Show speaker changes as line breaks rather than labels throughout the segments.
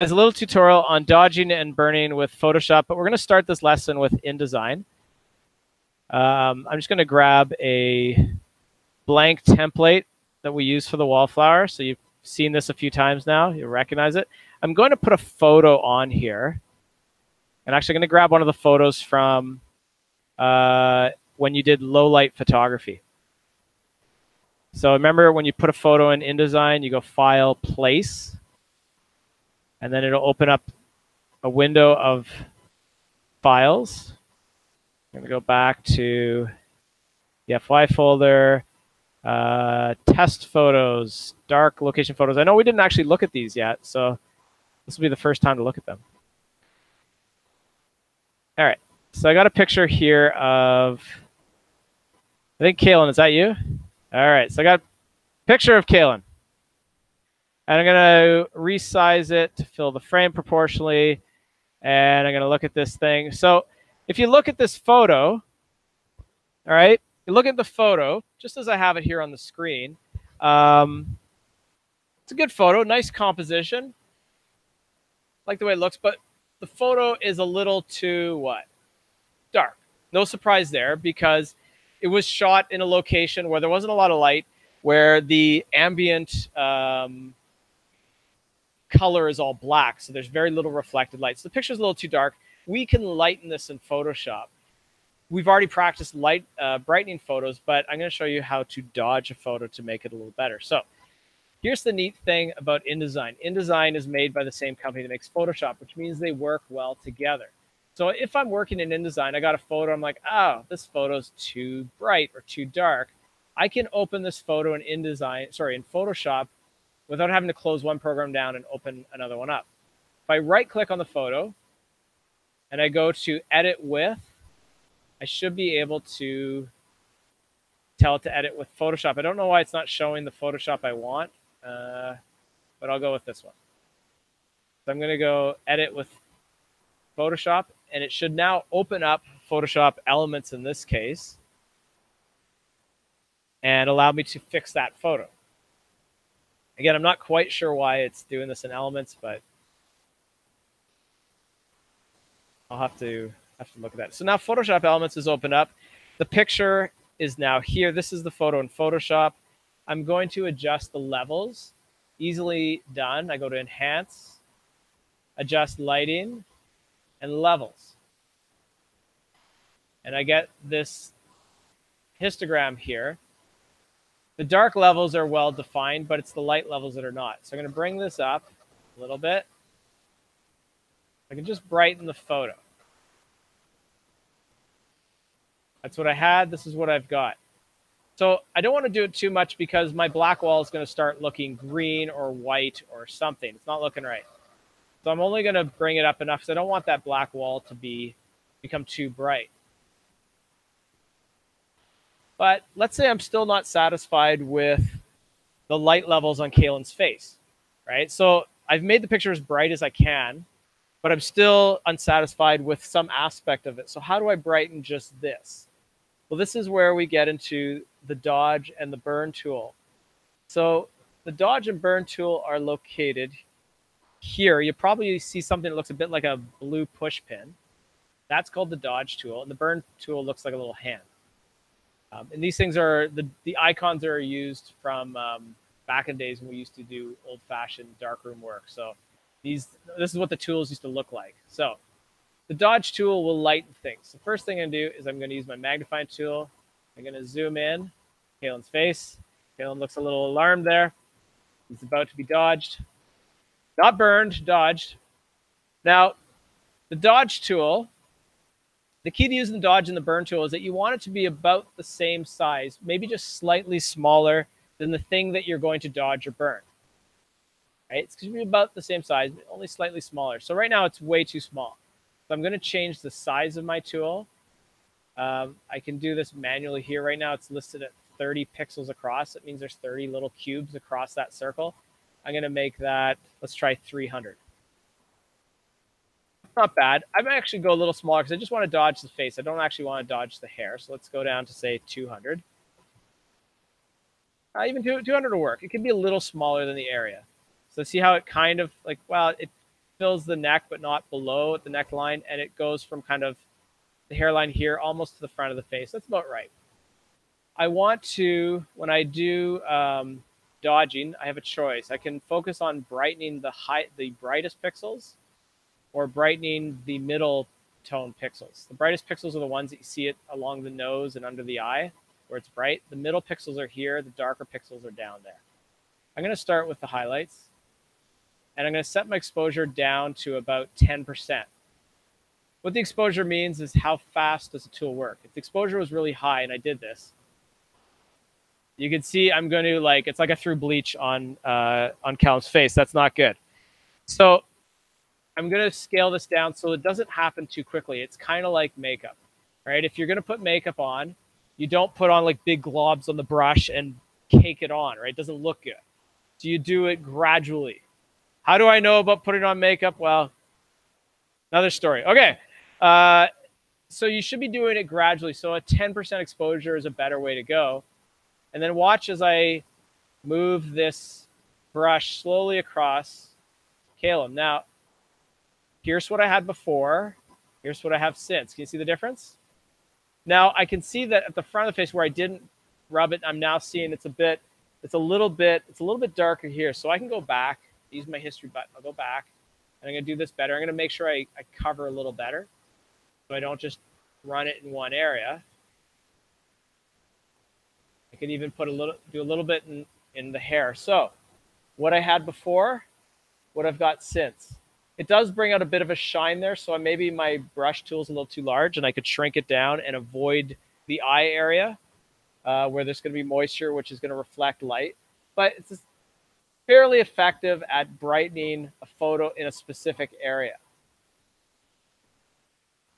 There's a little tutorial on dodging and burning with Photoshop, but we're going to start this lesson with InDesign. I'm just going to grab a blank template that we use for the wallflower. So you've seen this a few times now. You recognize it. I'm going to put a photo on here. I'm actually going to grab one of the photos from when you did low light photography. So remember when you put a photo in InDesign, you go File, Place, and then it'll open up a window of files. I'm going to go back to the FY folder, test photos, dark location photos. I know we didn't actually look at these yet, so this will be the first time to look at them. All right, so I got a picture here of, I think Kaylin, is that you? All right, so I got a picture of Kaylin. And I'm going to resize it to fill the frame proportionally. And I'm going to look at this thing. So if you look at this photo, all right, you look at the photo, just as I have it here on the screen. It's a good photo, nice composition. Like the way it looks, but the photo is a little too, what? Dark. No surprise there, because it was shot in a location where there wasn't a lot of light, where the ambient color is all black, so there's very little reflected light. So the picture's a little too dark. We can lighten this in Photoshop. We've already practiced light brightening photos, but I'm going to show you how to dodge a photo to make it a little better. So here's the neat thing about InDesign. InDesign is made by the same company that makes Photoshop, which means they work well together. So if I'm working in InDesign, I got a photo, I'm like, oh, this photo's too bright or too dark. I can open this photo in in Photoshop without having to close one program down and open another one up. If I right-click on the photo and I go to Edit With, I should be able to tell it to edit with Photoshop. I don't know why it's not showing the Photoshop I want, but I'll go with this one. So I'm going to go Edit with Photoshop, and it should now open up Photoshop Elements in this case and allow me to fix that photo. Again, I'm not quite sure why it's doing this in Elements, but I'll have to look at that. So now Photoshop Elements is opened up. The picture is now here. This is the photo in Photoshop. I'm going to adjust the levels. Easily done. I go to Enhance, Adjust Lighting, and Levels. And I get this histogram here. The dark levels are well defined, but it's the light levels that are not. So I'm going to bring this up a little bit. I can just brighten the photo. That's what I had. This is what I've got. So I don't want to do it too much because my black wall is going to start looking green or white or something. It's not looking right. So I'm only going to bring it up enough because I don't want that black wall to become too bright. But let's say I'm still not satisfied with the light levels on Kaylin's face, right? So I've made the picture as bright as I can, but I'm still unsatisfied with some aspect of it. So how do I brighten just this? Well, this is where we get into the dodge and the burn tool. So the dodge and burn tool are located here. You probably see something that looks a bit like a blue push pin. That's called the dodge tool, and the burn tool looks like a little hand. And these things are the icons that are used from back in days when we used to do old-fashioned darkroom work. So this is what the tools used to look like. So the dodge tool will lighten things. The first thing I'm going to do is I'm going to use my magnifying tool. I'm going to zoom in Kaylin's face. Kaylin looks a little alarmed there. He's about to be dodged. Not burned, dodged. Now, the dodge tool, the key to using the dodge and the burn tool is that you want it to be about the same size, maybe just slightly smaller than the thing that you're going to dodge or burn. Right? It's going to be about the same size, but only slightly smaller. So right now it's way too small. So I'm going to change the size of my tool. I can do this manually here. Right now it's listed at 30 pixels across. That means there's 30 little cubes across that circle. I'm going to make that, let's try 300. Not bad. I might actually go a little smaller because I just want to dodge the face. I don't actually want to dodge the hair. So let's go down to, say, 200. Even 200 will work. It can be a little smaller than the area. So see how it kind of, like, well, it fills the neck, but not below at the neckline. And it goes from kind of the hairline here almost to the front of the face. That's about right. I want to, when I do dodging, I have a choice. I can focus on brightening the brightest pixels or brightening the middle tone pixels. The brightest pixels are the ones that you see it along the nose and under the eye where it's bright. The middle pixels are here. The darker pixels are down there. I'm going to start with the highlights. And I'm going to set my exposure down to about 10%. What the exposure means is how fast does the tool work. If the exposure was really high and I did this, you can see I'm going to it's like I threw bleach on Callum's face. That's not good. So I'm going to scale this down so it doesn't happen too quickly. It's kind of like makeup, right? If you're going to put makeup on, you don't put on like big globs on the brush and cake it on, right? It doesn't look good. So you do it gradually. How do I know about putting on makeup? Well, another story. Okay. So you should be doing it gradually. So a 10% exposure is a better way to go. And then watch as I move this brush slowly across Calum. Now, here's what I had before. Here's what I have since. Can you see the difference? Now, I can see that at the front of the face where I didn't rub it, I'm now seeing it's a little bit darker here. So I can go back, use my history button. I'll go back, and I'm going to do this better. I'm going to make sure I cover a little better so I don't just run it in one area. I can even do a little bit in the hair. So what I had before, what I've got since. It does bring out a bit of a shine there, so maybe my brush tool is a little too large, and I could shrink it down and avoid the eye area where there's going to be moisture, which is going to reflect light. But it's fairly effective at brightening a photo in a specific area.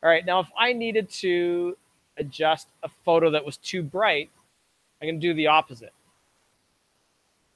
All right, now if I needed to adjust a photo that was too bright, I'm going to do the opposite.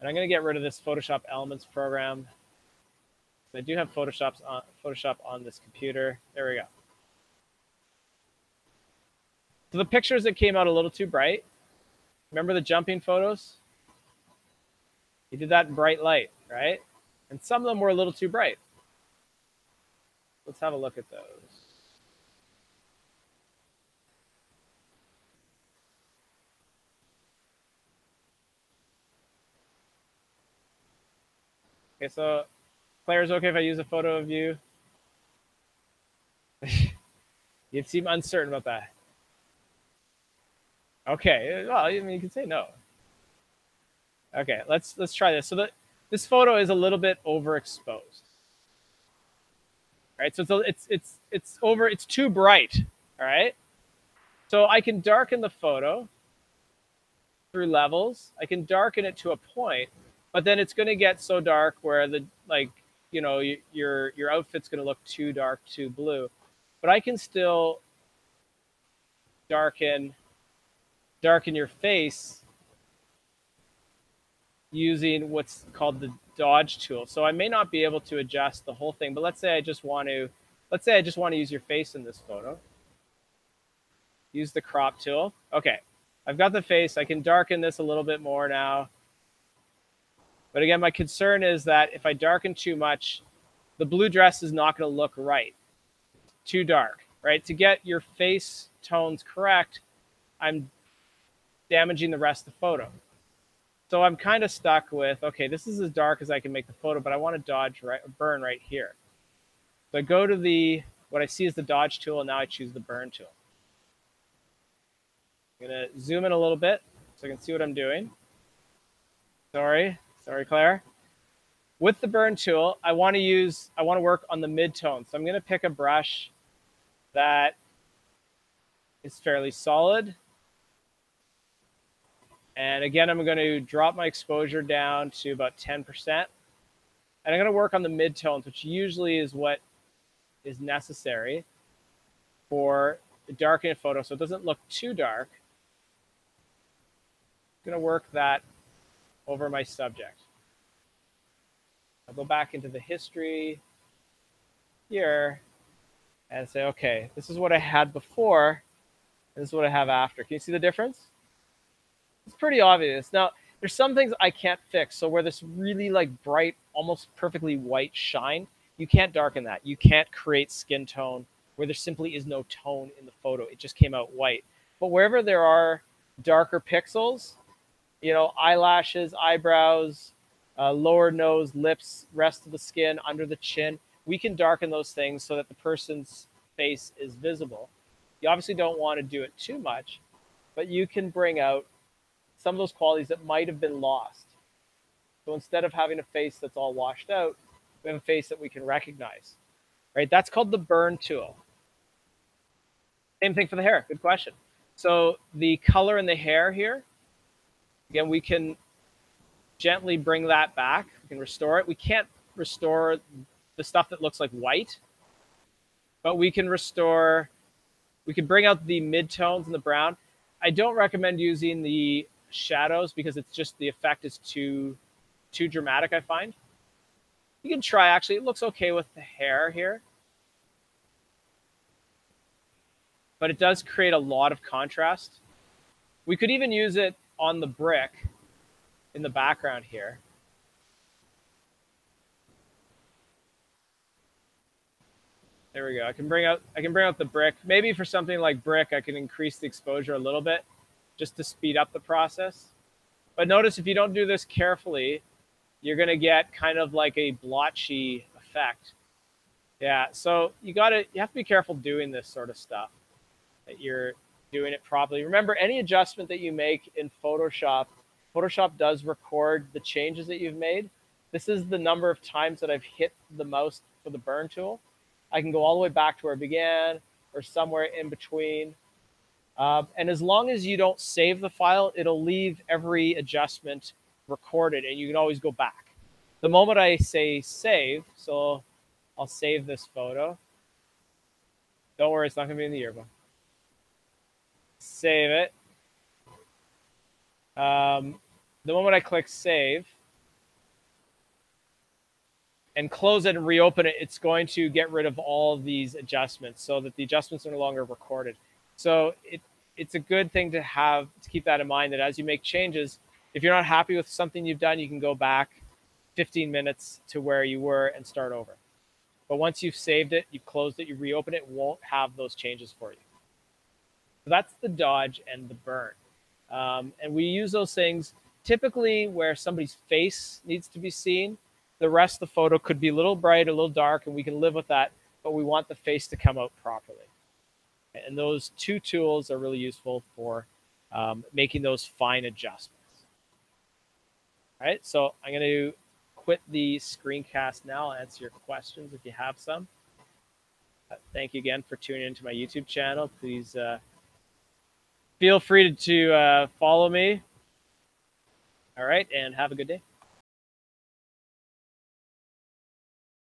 And I'm going to get rid of this Photoshop Elements program. I do have Photoshop on this computer. There we go. So the pictures that came out a little too bright, remember the jumping photos? You did that in bright light, right? And some of them were a little too bright. Let's have a look at those. Okay, so Claire, is it okay if I use a photo of you? You seem uncertain about that. Okay, well, I mean, you can say no. Okay, let's try this. So this photo is a little bit overexposed. All right, so it's too bright. All right, so I can darken the photo through levels. I can darken it to a point, but then it's going to get so dark where your outfit's going to look too dark, too blue. But I can still darken your face using what's called the dodge tool. So I may not be able to adjust the whole thing, but let's say I just want to use your face in this photo. Use the crop tool. Okay, I've got the face. I can darken this a little bit more now. But again, my concern is that if I darken too much, the blue dress is not going to look right. Too dark, right? To get your face tones correct, I'm damaging the rest of the photo. So I'm kind of stuck with, okay, this is as dark as I can make the photo, but I want to burn right here. So I go to what I see is the dodge tool, and now I choose the burn tool. I'm going to zoom in a little bit so I can see what I'm doing. Sorry, Claire. With the burn tool, I want to work on the mid-tone. So I'm going to pick a brush that is fairly solid. And again, I'm going to drop my exposure down to about 10%. And I'm going to work on the mid-tones, which usually is what is necessary for darkening a photo so it doesn't look too dark. I'm going to work that over my subject. I'll go back into the history here and say, okay, this is what I had before, and this is what I have after. Can you see the difference? It's pretty obvious. Now, there's some things I can't fix. So where this really bright, almost perfectly white shine, You can't darken that. You can't create skin tone where there simply is no tone in the photo. It just came out white. But wherever there are darker pixels, you know, eyelashes, eyebrows, lower nose, lips, rest of the skin, under the chin, we can darken those things so that the person's face is visible. You obviously don't want to do it too much, but you can bring out some of those qualities that might have been lost. So instead of having a face that's all washed out, we have a face that we can recognize, right? That's called the burn tool. Same thing for the hair. Good question. So the color in the hair here, again, we can gently bring that back. We can restore it. We can't restore the stuff that looks like white, but we can restore, we can bring out the midtones and the brown. I don't recommend using the shadows because it's just, the effect is too dramatic, I find. You can try, actually, it looks okay with the hair here. But it does create a lot of contrast. We could even use it on the brick in the background here. There we go. I can bring out the brick. Maybe for something like brick, I can increase the exposure a little bit just to speed up the process. But notice if you don't do this carefully, you're going to get kind of like a blotchy effect. Yeah, so you have to be careful doing this sort of stuff, that you're doing it properly. Remember, any adjustment that you make in Photoshop, Photoshop does record the changes that you've made. This is the number of times that I've hit the mouse for the burn tool. I can go all the way back to where it began or somewhere in between. And as long as you don't save the file, it'll leave every adjustment recorded and you can always go back. The moment I say save, so I'll save this photo. Don't worry, it's not going to be in the yearbook. Save it. The moment I click save and close it and reopen it, it's going to get rid of all of these adjustments so that the adjustments are no longer recorded. So it's a good thing to have, to keep that in mind, that as you make changes, if you're not happy with something you've done, you can go back 15 minutes to where you were and start over. But once you've saved it, you've closed it, you reopen it, it won't have those changes for you. So that's the dodge and the burn. And we use those things typically where somebody's face needs to be seen. The rest of the photo could be a little bright, a little dark, and we can live with that, but we want the face to come out properly. And those two tools are really useful for making those fine adjustments. All right, so I'm going to quit the screencast now. I'll answer your questions if you have some. Thank you again for tuning into my YouTube channel. Please feel free to follow me. All right, and have a good day.